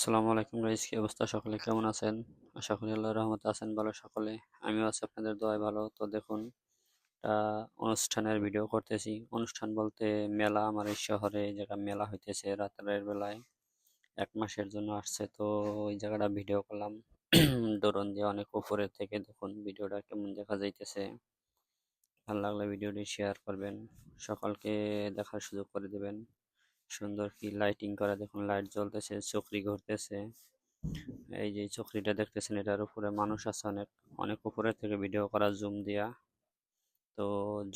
আসসালামু আলাইকুম গাইস, কি অবস্থা? সকলে কেমন আছেন? আশা করি আল্লাহর রহমতে আছেন ভালো সকলে। আমিও আছি আপনাদের দোয়ায় ভালো। তো দেখুন, একটা অনুষ্ঠানের ভিডিও করতেছি। অনুষ্ঠান বলতে মেলা, আমার এই শহরে এই জায়গা মেলা হইতেছে রাতের বেলায়। 1 মাসের জন্য আসছে, তো ওই জায়গাটা ভিডিও করলাম। ড্রোন দিয়ে অনেক উপরে থেকে দেখুন ভিডিওটা কেমন দেখা যাইতেছে। ভালো লাগলে ভিডিওটি শেয়ার করবেন, সকলকে দেখার সুযোগ করে দেবেন। সুন্দর কি লাইটিং করা, দেখুন লাইট জ্বলতেছে, চক্রি ঘুরতেছে। এই যে চক্রিটা দেখতেছেন, এটার উপরে মানুষ আছে অনেক। অনেক উপরে থেকে ভিডিও করা জুম দিয়া। তো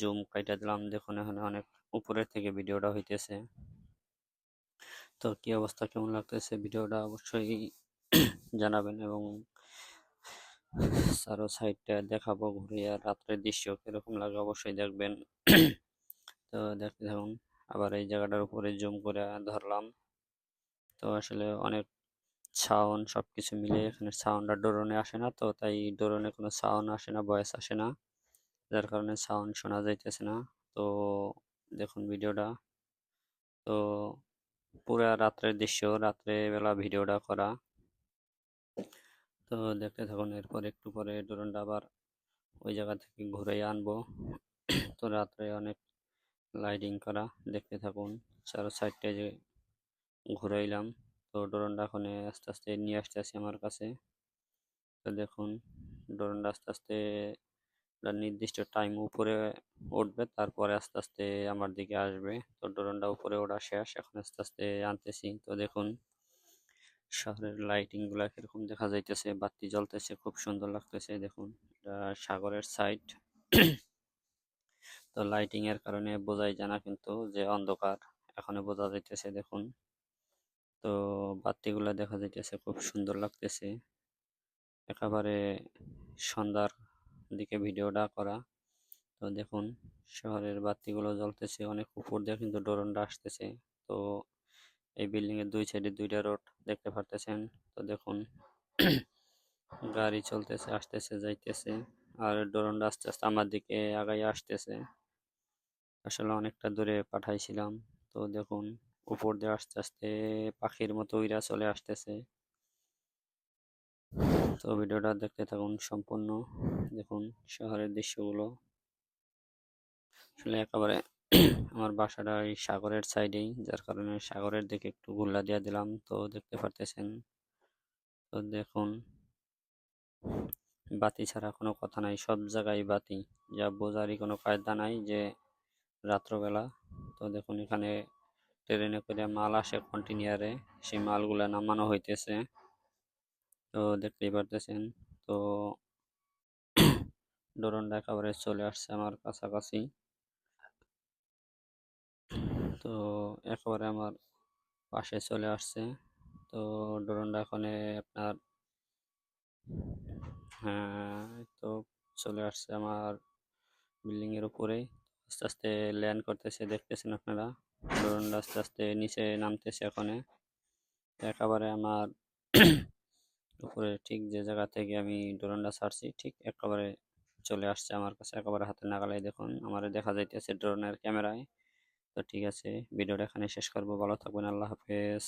জুম কাইটা দিলাম, দেখুন এখানে অনেক উপরের থেকে ভিডিওটা হইতেছে। তো কি অবস্থা, কেমন লাগতেছে ভিডিওটা অবশ্যই জানাবেন। এবং চারো সাইডটা দেখাবো ঘুরিয়ে, রাত্রের দৃশ্য কিরকম লাগে অবশ্যই দেখবেন। তো দেখতে থাকুন। আবার এই জায়গাটার উপরে জুম করে ধরলাম। তো আসলে অনেক সাউন্ড সবকিছু মিলে এখানে সাউন্ডটা ড্রোনে আসে না, তো তাই ড্রোনে কোনো সাউন্ড আসে না, ভয়েস আসে না, যার কারণে সাউন্ড শোনা যাইতেছে না। তো দেখুন ভিডিওটা। তো পুরা রাত্রের দৃশ্য, রাত্রে বেলা ভিডিওটা করা। তো দেখতে থাকুন, এরপর একটু পরে ড্রোনটা আবার ওই জায়গা থেকে ঘুরে আনবো। তো রাত্রে অনেক লাইটিং করা, দেখতে থাকুন। চারো সাইডটা যে ঘুরাইলাম। তো ড্রোনটা এখন আস্তে আস্তে নিয়ে আসতেছি আমার কাছে। তো দেখুন, ড্রোনটা আস্তে আস্তে একটা নির্দিষ্ট টাইম উপরে উঠবে, তারপরে আস্তে আস্তে আমার দিকে আসবে। তো ড্রোনটা উপরে ওঠা শেষ, এখন আস্তে আস্তে আনতেছি। তো দেখুন শহরের লাইটিং গুলা কিরকম দেখা যাইতেছে, বাতি জ্বলতেছে, খুব সুন্দর লাগতেছে। দেখুন এটা সাগরের সাইড। তো লাইটিং এর কারণে বোঝাই যায় না কিন্তু যে অন্ধকার, এখনো বোঝা যাইতেছে। দেখুন, তো বাতিগুলা দেখা যাইতেছে, খুব সুন্দর লাগতেছে। একেবারে সন্ধ্যার দিকে ভিডিওটা করা। তো দেখুন শহরের বাতিগুলো জ্বলতেছে, অনেক উপর দিয়ে কিন্তু ড্রোনটা আসতেছে। তো এই বিল্ডিং এর দুই সাইডে দুইটা রোড দেখতে পারতেছেন। তো দেখুন গাড়ি চলতেছে, আসতেছে যাইতেছে, আর ড্রোনটা আস্তে আস্তে আমার দিকে আগাই আসতেছে। আসলে অনেকটা দূরে পাঠাইছিলাম। তো দেখুন উপর দিয়ে আস্তে আস্তে পাখির মতো উইরা চলে আসতেছে। তো ভিডিওটা দেখতে থাকুন সম্পূর্ণ। দেখুন শহরের দৃশ্যগুলো আসলে একেবারে আমার বাসাটা এই সাগরের সাইডেই, যার কারণে সাগরের দিকে একটু ঘুরলা দিয়ে দিলাম। তো দেখতে পারতেছেন। তো দেখুন বাতি ছাড়া কোনো কথা নাই, সব জায়গায় বাতি, যা বোঝারই কোনো কায়দা নাই যে রাত্রবেলা। তো দেখুন এখানে ট্রেনে করে মাল আসে কন্টিনিউয়ারে, সেই মালগুলা নামানো হইতেছে। তো দেখতেই পারতেছেন। তো ড্রোনটা একেবারে চলে আসছে আমার কাছাকাছি। তো একেবারে আমার পাশে চলে আসছে। তো ড্রোনটা এখন আপনার, হ্যাঁ, তো চলে আসছে আমার বিল্ডিং এর উপরে। আস্তে আস্তে ল্যান্ড করতেছে, দেখতেছেন আপনারা। ড্রোনটা আস্তে আস্তে নিচে নামতেছে এখন। একেবারে আমার উপরে ঠিক যে জায়গা থেকে আমি ড্রোনটা ছাড়ছি, ঠিক একেবারে চলে আসছে আমার কাছে, একেবারে হাতে নাগালে। দেখুন আমার দেখা যাইতেছে ড্রোনের ক্যামেরায়। তো ঠিক আছে, ভিডিওটা এখানে শেষ করবো। ভালো থাকবেন, আল্লাহ হাফেজ।